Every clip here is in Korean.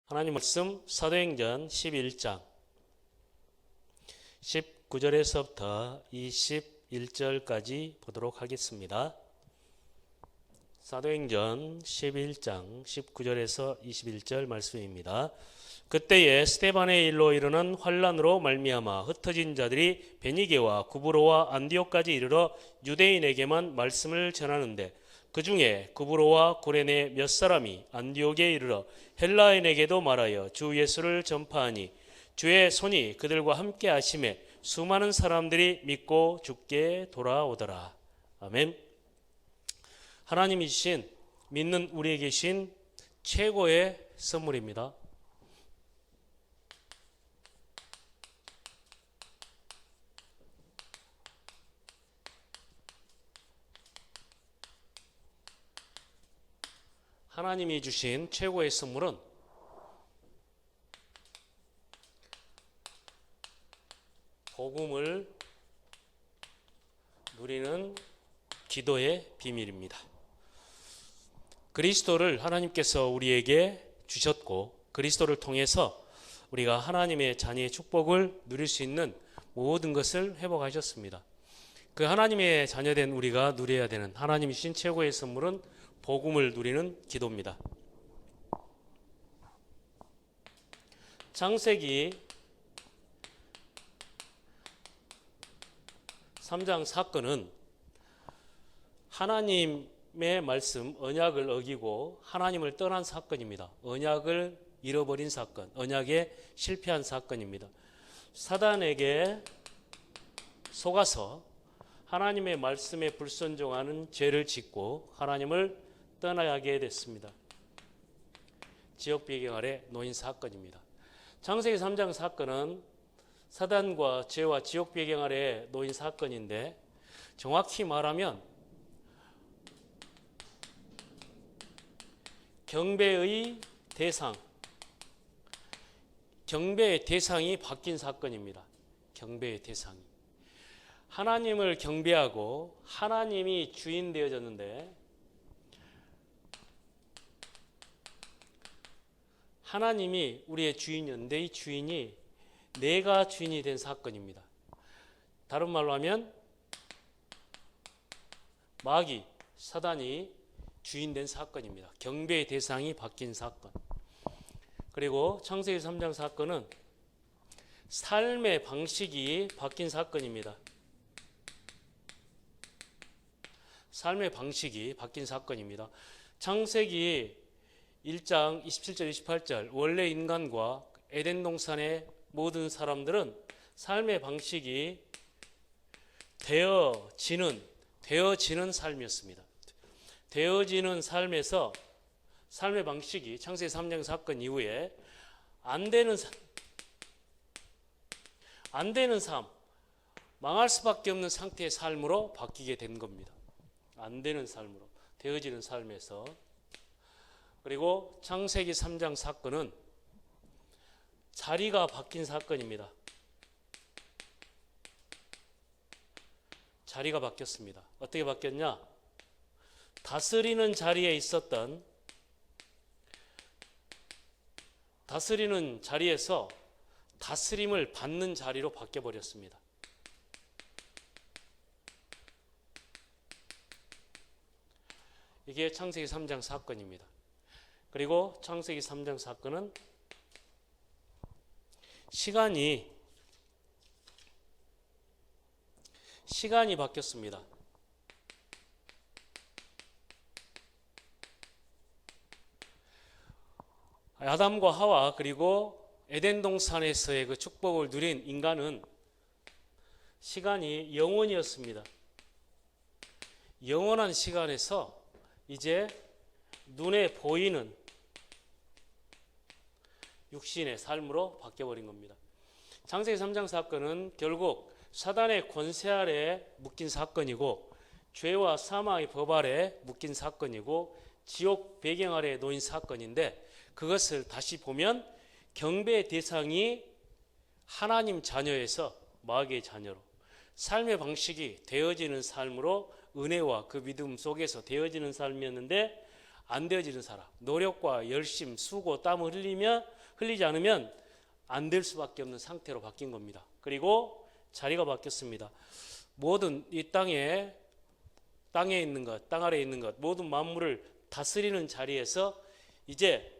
하나님 말씀 사도행전 11장 19절에서부터 21절까지 보도록 하겠습니다. 사도행전 11장 19절에서 21절 말씀입니다. 그때에 스데반의 일로 이르는 환란으로 말미암아 흩어진 자들이 베니게와 구브로와 안디옥까지 이르러 유대인에게만 말씀을 전하는데 그 중에 구브로와 고레네 몇 사람이 안디옥에 이르러 헬라인에게도 말하여 주 예수를 전파하니 주의 손이 그들과 함께 하심에 수많은 사람들이 믿고 주께 돌아오더라. 아멘. 하나님이 주신 믿는 우리에게 주신 최고의 선물입니다. 하나님이 주신 최고의 선물은 복음을 누리는 기도의 비밀입니다. 그리스도를 하나님께서 우리에게 주셨고 그리스도를 통해서 우리가 하나님의 자녀의 축복을 누릴 수 있는 모든 것을 회복하셨습니다. 그 하나님의 자녀된 우리가 누려야 되는 하나님이 주신 최고의 선물은 복음을 누리는 기도입니다. 창세기 3장 사건은 하나님의 말씀, 언약을 어기고 하나님을 떠난 사건입니다. 언약을 잃어버린 사건, 언약에 실패한 사건입니다. 사단에게 속아서 하나님의 말씀에 불순종하는 죄를 짓고 하나님을 떠나게 됐습니다. 지역 배경 아래 놓인 사건입니다. 창세기 3장 사건은 사단과 죄와 지역 배경 아래 놓인 사건인데 정확히 말하면 경배의 대상이 바뀐 사건입니다. 경배의 대상이. 하나님을 경배하고 하나님이 주인 되어졌는데 하나님이 우리의 주인이었는데 이 주인이 내가 주인이 된 사건입니다. 다른 말로 하면 마귀, 사단이 주인 된 사건입니다. 경배의 대상이 바뀐 사건. 그리고 창세기 3장 사건은 삶의 방식이 바뀐 사건입니다. 삶의 방식이 바뀐 사건입니다. 창세기 1장 27절 28절 원래 인간과 에덴 동산의 모든 사람들은 삶의 방식이 되어지는 삶이었습니다. 되어지는 삶에서 삶의 방식이 창세기 3장 사건 이후에 안 되는 삶, 망할 수밖에 없는 상태의 삶으로 바뀌게 된 겁니다. 안 되는 삶으로, 되어지는 삶에서. 그리고 창세기 3장 사건은 자리가 바뀐 사건입니다. 자리가 바뀌었습니다. 어떻게 바뀌었냐? 다스리는 자리에서 다스림을 받는 자리로 바뀌어버렸습니다. 이게 창세기 3장 사건입니다. 그리고 창세기 3장 사건은 시간이 바뀌었습니다. 아담과 하와 그리고 에덴 동산에서의 그 축복을 누린 인간은 시간이 영원이었습니다. 영원한 시간에서 이제 눈에 보이는 육신의 삶으로 바뀌어버린 겁니다. 창세기 3장 사건은 결국 사단의 권세 아래 묶인 사건이고 죄와 사망의 법 아래 묶인 사건이고 지옥 배경 아래 놓인 사건인데 그것을 다시 보면 경배의 대상이 하나님 자녀에서 마귀의 자녀로 삶의 방식이 되어지는 삶으로 은혜와 그 믿음 속에서 되어지는 삶이었는데 안 되어지는 사람, 노력과 열심, 수고, 땀을 흘리지 않으면 안 될 수밖에 없는 상태로 바뀐 겁니다. 그리고 자리가 바뀌었습니다. 모든 이 땅에 있는 것, 땅 아래에 있는 것, 모든 만물을 다스리는 자리에서 이제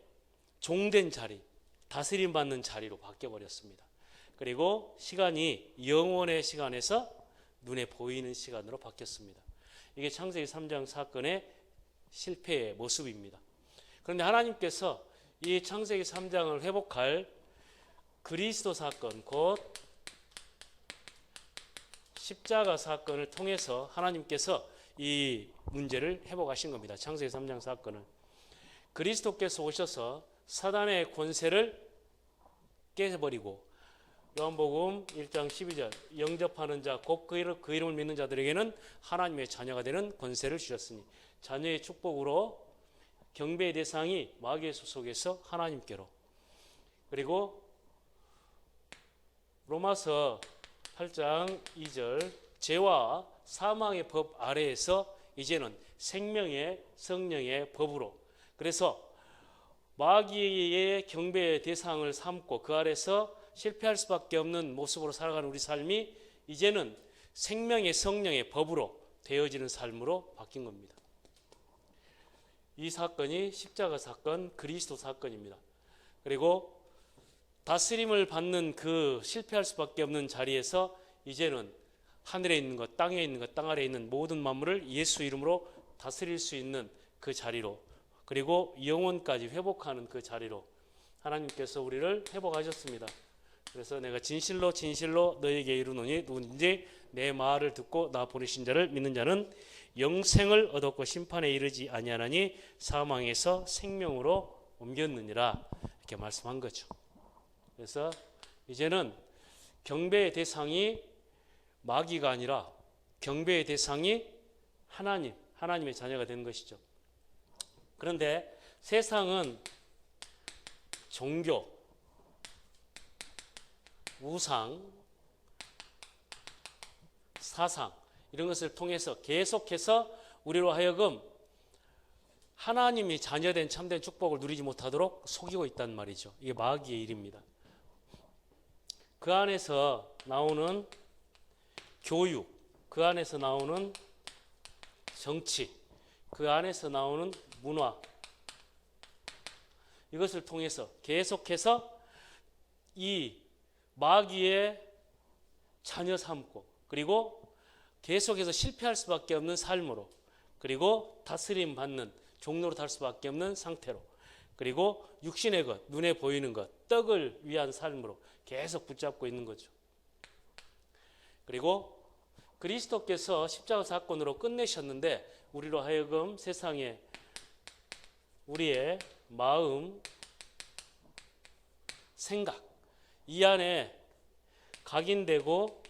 종된 자리, 다스림 받는 자리로 바뀌어 버렸습니다. 그리고 시간이 영원의 시간에서 눈에 보이는 시간으로 바뀌었습니다. 이게 창세기 3장 사건의 실패의 모습입니다. 그런데 하나님께서 이 창세기 3장을 회복할 그리스도 사건, 곧 십자가 사건을 통해서 하나님께서 이 문제를 회복하신 겁니다. 창세기 3장 사건은 그리스도께서 오셔서 사단의 권세를 깨버리고, 요한복음 1장 12절 영접하는 자 곧 그 이름을 믿는 자들에게는 하나님의 자녀가 되는 권세를 주셨으니, 자녀의 축복으로 경배의 대상이 마귀의 소속에서 하나님께로, 그리고 로마서 8장 2절 죄와 사망의 법 아래에서 이제는 생명의 성령의 법으로, 그래서 마귀의 경배의 대상을 삼고 그 아래서 실패할 수밖에 없는 모습으로 살아가는 우리 삶이 이제는 생명의 성령의 법으로 되어지는 삶으로 바뀐 겁니다. 이 사건이 십자가 사건, 그리스도 사건입니다. 그리고 다스림을 받는 그 실패할 수밖에 없는 자리에서 이제는 하늘에 있는 것, 땅에 있는 것, 땅 아래에 있는 모든 만물을 예수 이름으로 다스릴 수 있는 그 자리로, 그리고 영혼까지 회복하는 그 자리로 하나님께서 우리를 회복하셨습니다. 그래서 내가 진실로 너에게 이르노니 누구든지 내 말을 듣고 나 보내신 자를 믿는 자는 영생을 얻었고 심판에 이르지 아니하나니 사망에서 생명으로 옮겼느니라, 이렇게 말씀한 거죠. 그래서 이제는 경배의 대상이 마귀가 아니라 경배의 대상이 하나님의 자녀가 된 것이죠. 그런데 세상은 종교, 우상, 사상 이런 것을 통해서 계속해서 우리로 하여금 하나님이 자녀된 참된 축복을 누리지 못하도록 속이고 있단 말이죠. 이게 마귀의 일입니다. 그 안에서 나오는 교육, 그 안에서 나오는 정치, 그 안에서 나오는 문화, 이것을 통해서 계속해서 이 마귀의 자녀 삼고, 그리고 계속해서 실패할 수밖에 없는 삶으로, 그리고 다스림 받는 종로로 달 수밖에 없는 상태로, 그리고 육신의 것, 눈에 보이는 것, 떡을 위한 삶으로 계속 붙잡고 있는 거죠. 그리고 그리스도께서 십자가 사건으로 끝내셨는데 우리로 하여금 세상에 우리의 마음, 생각 이 안에 각인되고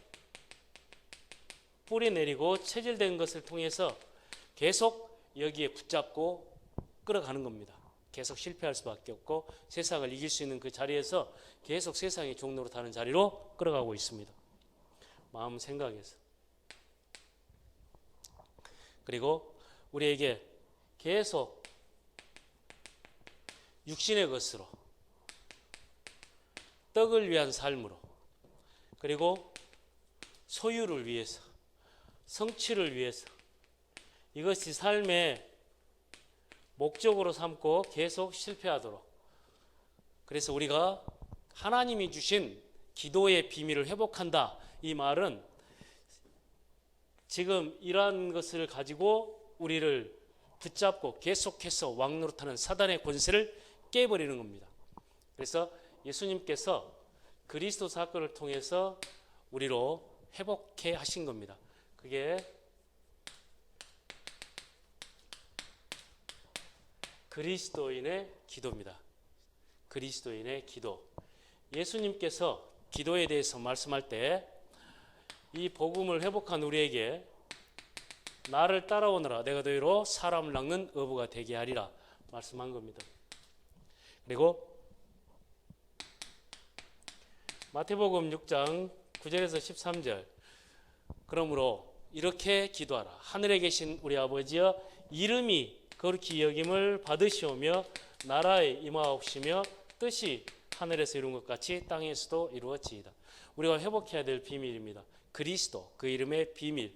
뿌리 내리고 체질된 것을 통해서 계속 여기에 붙잡고 끌어가는 겁니다. 계속 실패할 수밖에 없고 세상을 이길 수 있는 그 자리에서 계속 세상의 종로로 타는 자리로 끌어가고 있습니다. 마음, 생각에서. 그리고 우리에게 계속 육신의 것으로, 떡을 위한 삶으로, 그리고 소유를 위해서, 성취를 위해서, 이것이 삶의 목적으로 삼고 계속 실패하도록, 그래서 우리가 하나님이 주신 기도의 비밀을 회복한다, 이 말은 지금 이러한 것을 가지고 우리를 붙잡고 계속해서 왕노릇하는 사단의 권세를 깨버리는 겁니다. 그래서 예수님께서 그리스도 사건을 통해서 우리로 회복해 하신 겁니다. 그게 그리스도인의 기도입니다. 그리스도인의 기도. 예수님께서 기도에 대해서 말씀할 때 이 복음을 회복한 우리에게 나를 따라오너라 내가 너희로 사람을 낚는 어부가 되게 하리라 말씀한 겁니다. 그리고 마태복음 6장 9절에서 13절 그러므로 이렇게 기도하라. 하늘에 계신 우리 아버지여 이름이 거룩히 여김을 받으시오며 나라에 임하옵시며 뜻이 하늘에서 이룬 것 같이 땅에서도 이루어지이다. 우리가 회복해야 될 비밀입니다. 그리스도, 그 이름의 비밀,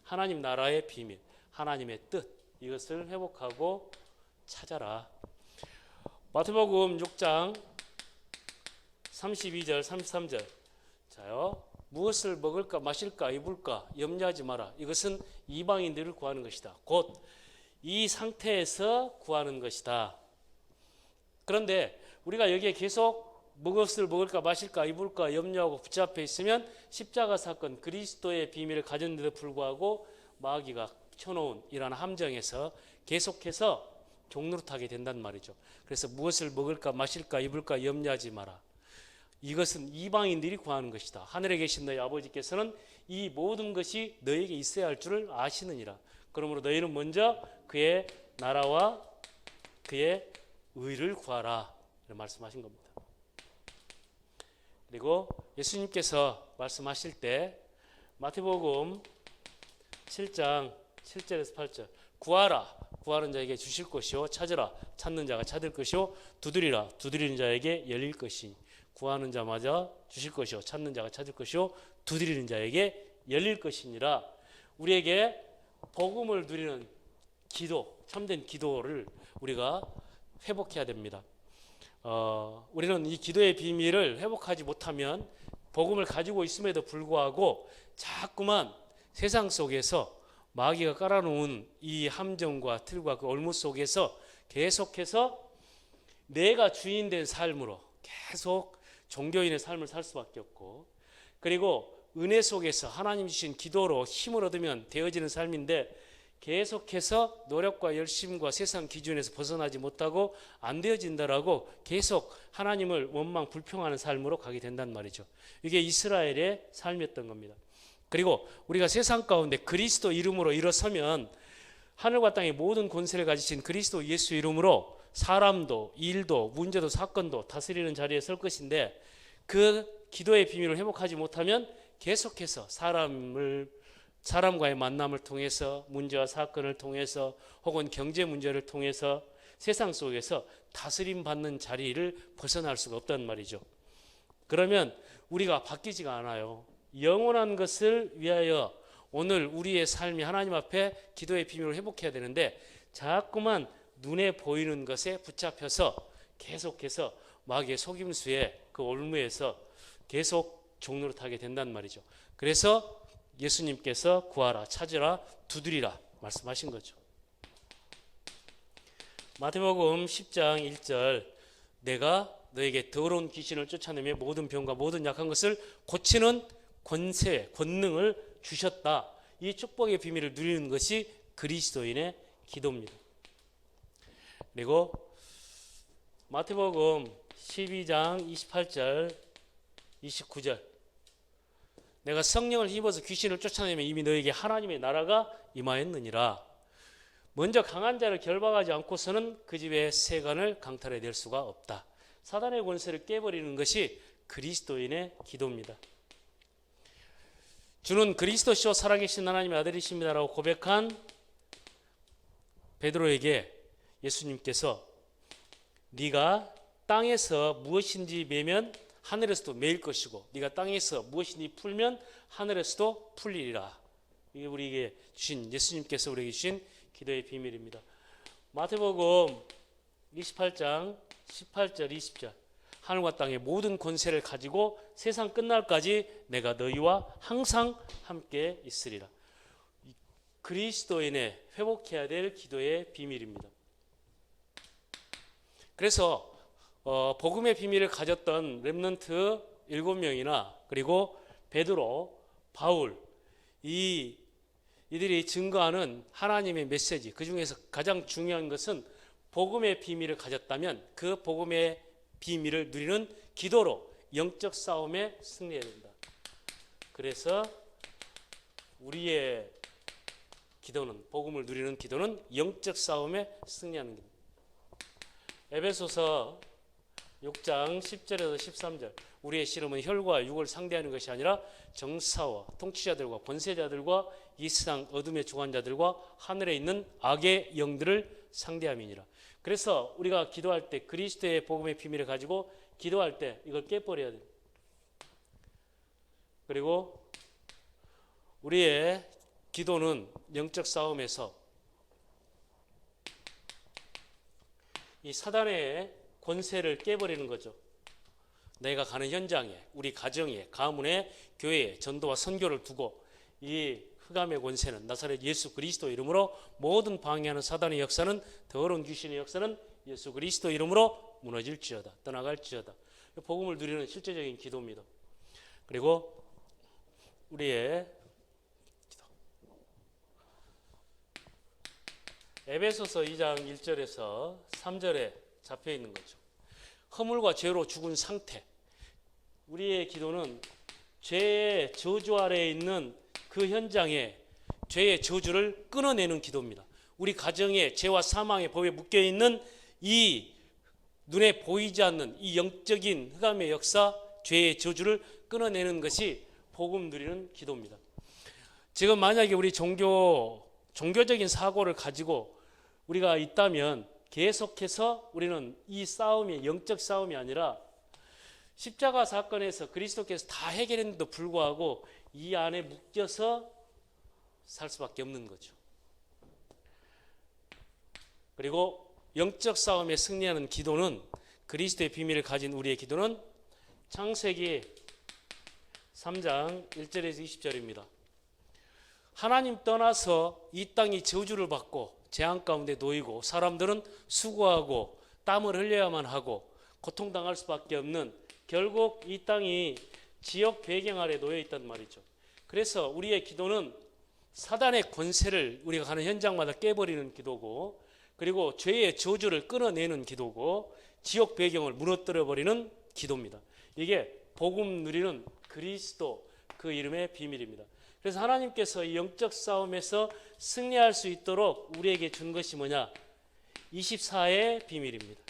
하나님 나라의 비밀, 하나님의 뜻, 이것을 회복하고 찾아라. 마태복음 6장 32절 33절. 자요. 무엇을 먹을까 마실까 입을까 염려하지 마라. 이것은 이방인들을 구하는 것이다. 곧 이 상태에서 구하는 것이다. 그런데 우리가 여기에 계속 무엇을 먹을까 마실까 입을까 염려하고 붙잡혀 있으면 십자가 사건 그리스도의 비밀을 가졌는데도 불구하고 마귀가 쳐놓은 이러한 함정에서 계속해서 종노릇하게 된단 말이죠. 그래서 무엇을 먹을까 마실까 입을까 염려하지 마라. 이것은 이방인들이 구하는 것이다. 하늘에 계신 너희 아버지께서는 이 모든 것이 너에게 있어야 할 줄을 아시느니라. 그러므로 너희는 먼저 그의 나라와 그의 의를 구하라. 이런 말씀하신 겁니다. 그리고 예수님께서 말씀하실 때 마태복음 7장 7절에서 8절 구하라. 구하는 자에게 주실 것이요 찾으라. 찾는 자가 찾을 것이요 두드리라. 두드리는 자에게 열릴 것이니 구하는 자마저 주실 것이요 찾는 자가 찾을 것이요 두드리는 자에게 열릴 것이니라. 우리에게 복음을 누리는 기도, 참된 기도를 우리가 회복해야 됩니다. 우리는 이 기도의 비밀을 회복하지 못하면 복음을 가지고 있음에도 불구하고 자꾸만 세상 속에서 마귀가 깔아놓은 이 함정과 틀과 그 올무 속에서 계속해서 내가 주인 된 삶으로 계속 종교인의 삶을 살 수밖에 없고, 그리고 은혜 속에서 하나님 주신 기도로 힘을 얻으면 되어지는 삶인데 계속해서 노력과 열심과 세상 기준에서 벗어나지 못하고 안 되어진다라고 계속 하나님을 원망 불평하는 삶으로 가게 된단 말이죠. 이게 이스라엘의 삶이었던 겁니다. 그리고 우리가 세상 가운데 그리스도 이름으로 일어서면 하늘과 땅의 모든 권세를 가지신 그리스도 예수 이름으로 사람도 일도 문제도 사건도 다스리는 자리에 설 것인데, 그 기도의 비밀을 회복하지 못하면 계속해서 사람과의 만남을 통해서 문제와 사건을 통해서 혹은 경제 문제를 통해서 세상 속에서 다스림 받는 자리를 벗어날 수가 없단 말이죠. 그러면 우리가 바뀌지가 않아요. 영원한 것을 위하여 오늘 우리의 삶이 하나님 앞에 기도의 비밀을 회복해야 되는데 자꾸만 눈에 보이는 것에 붙잡혀서 계속해서 마귀의 속임수에 그 올무에서 계속 종노릇하게 된단 말이죠. 그래서 예수님께서 구하라, 찾으라, 두드리라 말씀하신 거죠. 마태복음 10장 1절 내가 너에게 더러운 귀신을 쫓아내며 모든 병과 모든 약한 것을 고치는 권세, 권능을 주셨다. 이 축복의 비밀을 누리는 것이 그리스도인의 기도입니다. 그리고 마태복음 12장 28절 29절 내가 성령을 힘입어서 귀신을 쫓아내면 이미 너에게 하나님의 나라가 임하였느니라. 먼저 강한 자를 결박하지 않고서는 그 집의 세간을 강탈해낼 수가 없다. 사단의 권세를 깨버리는 것이 그리스도인의 기도입니다. 주는 그리스도시요 살아계신 하나님의 아들이십니다라고 고백한 베드로에게 예수님께서 네가 땅에서 무엇인지 매면 하늘에서도 매일 것이고 네가 땅에서 무엇인지 풀면 하늘에서도 풀리리라. 이게 우리에게 주신, 예수님께서 우리에게 주신 기도의 비밀입니다. 마태복음 28장 18절 20절 하늘과 땅의 모든 권세를 가지고 세상 끝날까지 내가 너희와 항상 함께 있으리라. 그리스도인의 회복해야 될 기도의 비밀입니다. 그래서 복음의 비밀을 가졌던 렘넌트 7명이나 그리고 베드로, 바울 이들이 증거하는 하나님의 메시지, 그 중에서 가장 중요한 것은 복음의 비밀을 가졌다면 그 복음의 비밀을 누리는 기도로 영적 싸움에 승리해야 된다. 그래서 우리의 기도는, 복음을 누리는 기도는 영적 싸움에 승리하는 겁니다. 에베소서 6장 10절에서 13절 우리의 씨름은 혈과 육을 상대하는 것이 아니라 정사와 통치자들과 권세자들과 이 세상 어둠의 주관자들과 하늘에 있는 악의 영들을 상대함이니라. 그래서 우리가 기도할 때 그리스도의 복음의 비밀을 가지고 기도할 때 이걸 깨버려야 돼요. 그리고 우리의 기도는 영적 싸움에서 이 사단의 권세를 깨버리는 거죠. 내가 가는 현장에, 우리 가정에, 가문에, 교회에 전도와 선교를 두고 이 흑암의 권세는 나사렛 예수 그리스도 이름으로 모든 방해하는 사단의 역사는, 더러운 귀신의 역사는 예수 그리스도 이름으로 무너질지어다, 떠나갈지어다. 복음을 누리는 실제적인 기도입니다. 그리고 우리의 기도. 에베소서 2장 1절에서 3절에 잡혀 있는 거죠. 허물과 죄로 죽은 상태. 우리의 기도는 죄의 저주 아래에 있는 그 현장에 죄의 저주를 끊어내는 기도입니다. 우리 가정에 죄와 사망의 법에 묶여있는 이 눈에 보이지 않는 이 영적인 흑암의 역사, 죄의 저주를 끊어내는 것이 복음 누리는 기도입니다. 지금 만약에 우리 종교적인 사고를 가지고 우리가 있다면 계속해서 우리는 이 싸움이 영적 싸움이 아니라 십자가 사건에서 그리스도께서 다 해결했는데도 불구하고 이 안에 묶여서 살 수밖에 없는 거죠. 그리고 영적 싸움에 승리하는 기도는, 그리스도의 비밀을 가진 우리의 기도는 창세기 3장 1절에서 20절입니다. 하나님 떠나서 이 땅이 저주를 받고 재앙 가운데 놓이고 사람들은 수고하고 땀을 흘려야만 하고 고통당할 수밖에 없는, 결국 이 땅이 지역 배경 아래 놓여 있단 말이죠. 그래서 우리의 기도는 사단의 권세를 우리가 가는 현장마다 깨버리는 기도고, 그리고 죄의 저주를 끊어내는 기도고, 지역 배경을 무너뜨려버리는 기도입니다. 이게 복음 누리는 그리스도 그 이름의 비밀입니다. 그래서 하나님께서 이 영적 싸움에서 승리할 수 있도록 우리에게 준 것이 뭐냐? 24의 비밀입니다.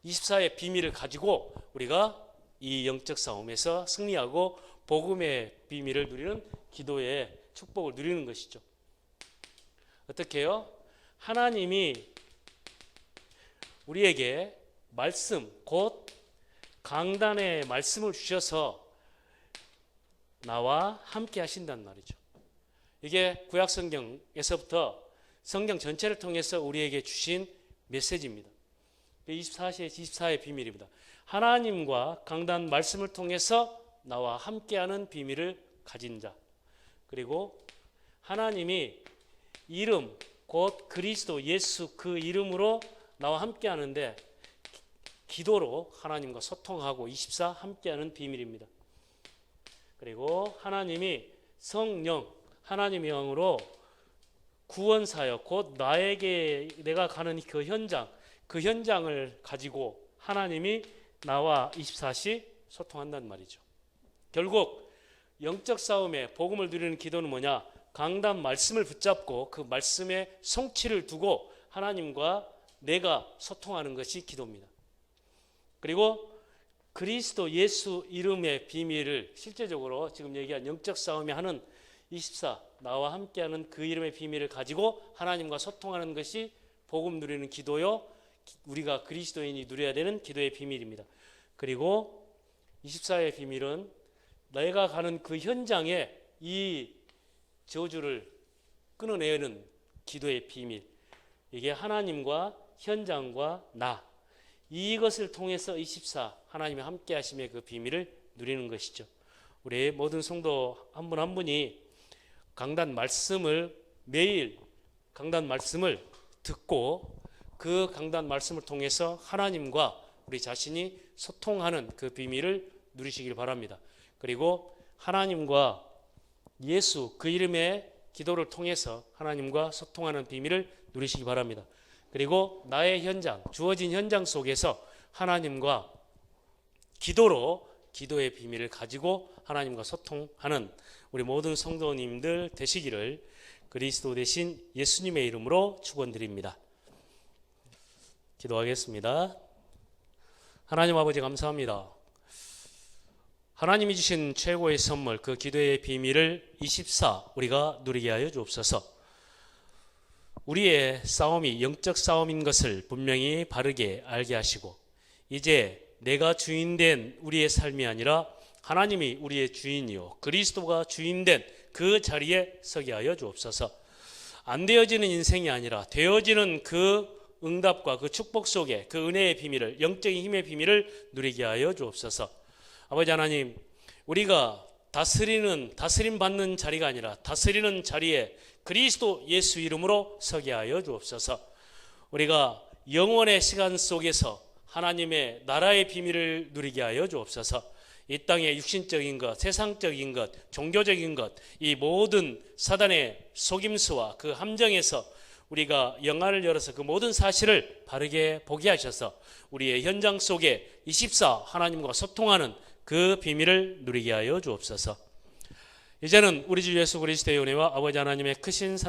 24의 비밀을 가지고 우리가 이 영적 싸움에서 승리하고 복음의 비밀을 누리는 기도의 축복을 누리는 것이죠. 어떻게 해요? 하나님이 우리에게 말씀, 곧 강단의 말씀을 주셔서 나와 함께 하신단 말이죠. 이게 구약 성경에서부터 성경 전체를 통해서 우리에게 주신 메시지입니다. 24의 비밀입니다. 하나님과 강단 말씀을 통해서 나와 함께하는 비밀을 가진 자, 그리고 하나님이 이름, 곧 그리스도 예수 그 이름으로 나와 함께하는데 기도로 하나님과 소통하고 24 함께하는 비밀입니다. 그리고 하나님이 성령, 하나님의 영으로 구원사역, 곧 나에게 내가 가는 그 현장, 그 현장을 가지고 하나님이 나와 24시 소통한단 말이죠. 결국 영적 싸움에 복음을 누리는 기도는 뭐냐? 강단 말씀을 붙잡고 그 말씀의 성취를 두고 하나님과 내가 소통하는 것이 기도입니다. 그리고 그리스도 예수 이름의 비밀을 실제적으로 지금 얘기한 영적 싸움에 하는 24, 나와 함께하는 그 이름의 비밀을 가지고 하나님과 소통하는 것이 복음 누리는 기도요, 우리가 그리스도인이 누려야 되는 기도의 비밀입니다. 그리고 24의 비밀은 내가 가는 그 현장에 이 저주를 끊어내는 기도의 비밀, 이게 하나님과 현장과 나, 이것을 통해서 24 하나님의 함께 하심의 그 비밀을 누리는 것이죠. 우리 모든 성도 한 분 한 분이 강단 말씀을 매일 강단 말씀을 듣고 그 강단 말씀을 통해서 하나님과 우리 자신이 소통하는 그 비밀을 누리시길 바랍니다. 그리고 하나님과 예수 그 이름의 기도를 통해서 하나님과 소통하는 비밀을 누리시기 바랍니다. 그리고 나의 현장, 주어진 현장 속에서 하나님과 기도로 기도의 비밀을 가지고 하나님과 소통하는 우리 모든 성도님들 되시기를 그리스도 대신 예수님의 이름으로 축원드립니다. 기도하겠습니다. 하나님 아버지 감사합니다. 하나님이 주신 최고의 선물, 그 기도의 비밀을 24 우리가 누리게 하여 주옵소서. 우리의 싸움이 영적 싸움인 것을 분명히 바르게 알게 하시고 이제 내가 주인된 우리의 삶이 아니라 하나님이 우리의 주인이요 그리스도가 주인된 그 자리에 서게 하여 주옵소서. 안 되어지는 인생이 아니라 되어지는 그 응답과 그 축복 속에 그 은혜의 비밀을, 영적인 힘의 비밀을 누리게 하여 주옵소서. 아버지 하나님, 우리가 다스림 받는 자리가 아니라 다스리는 자리에 그리스도 예수 이름으로 서게 하여 주옵소서. 우리가 영원의 시간 속에서 하나님의 나라의 비밀을 누리게 하여 주옵소서. 이 땅의 육신적인 것, 세상적인 것, 종교적인 것, 이 모든 사단의 속임수와 그 함정에서 우리가 영안을 열어서 그 모든 사실을 바르게 보게 하셔서 우리의 현장 속에 24 하나님과 소통하는 그 비밀을 누리게 하여 주옵소서. 이제는 우리 주 예수 그리스도의 은혜와 아버지 하나님의 크신 사랑